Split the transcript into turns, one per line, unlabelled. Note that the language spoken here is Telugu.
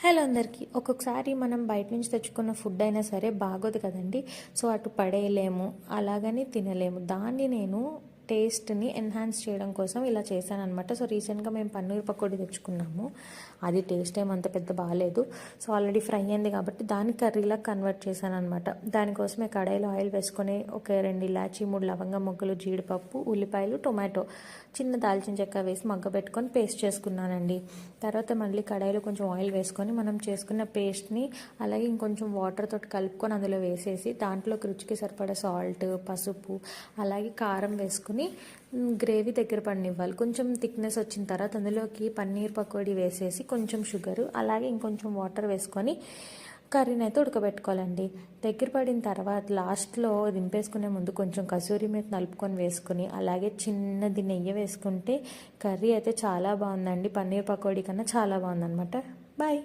హలో అందరికీ. ఒక్కొక్కసారి మనం బయట నుంచి తెచ్చుకున్న ఫుడ్ అయినా సరే బాగోదు కదండి. సో అటు పడేయలేము, అలాగని తినలేము. దాన్ని నేను టేస్ట్ని ఎన్హాన్స్ చేయడం కోసం ఇలా చేశానమాట. సో రీసెంట్గా మేము పన్నీర్ పకోడీ తెచ్చుకున్నాము. అది టేస్ట్ ఏమంత పెద్ద బాగాలేదు. సో ఆల్రెడీ ఫ్రై అయింది కాబట్టి దాన్ని కర్రీలా కన్వర్ట్ చేశాను అనమాట. దానికోసమే కడాయిలో ఆయిల్ వేసుకొని ఒక 2 ఇలాచి, 3 లవంగ మొగ్గలు, జీడిపప్పు, ఉల్లిపాయలు, టొమాటో, చిన్న దాల్చిన చెక్క వేసి మగ్గబెట్టుకొని పేస్ట్ చేసుకున్నానండి. తర్వాత మళ్ళీ కడాయిలో కొంచెం ఆయిల్ వేసుకొని మనం చేసుకున్న పేస్ట్ని అలాగే ఇంకొంచెం వాటర్ తోటి కలుపుకొని అందులో వేసేసి దాంట్లోకి రుచికి సరిపడా సాల్ట్, పసుపు, అలాగే కారం వేసుకుని గ్రేవీ దగ్గర పడనివ్వాలి. కొంచెం థిక్నెస్ వచ్చిన తర్వాత అందులోకి పన్నీర్ పకోడీ వేసేసి కొంచెం షుగరు అలాగే ఇంకొంచెం వాటర్ వేసుకొని కర్రీని అయితే ఉడకబెట్టుకోవాలండి. దగ్గర పడిన తర్వాత లాస్ట్లో దింపేసుకునే ముందు కొంచెం కసూరి మేతి నలుపుకొని వేసుకుని అలాగే చిన్నది నెయ్యి వేసుకుంటే కర్రీ అయితే చాలా బాగుందండి. పన్నీర్ పకోడీ కన్నా చాలా బాగుందన్నమాట. బాయ్.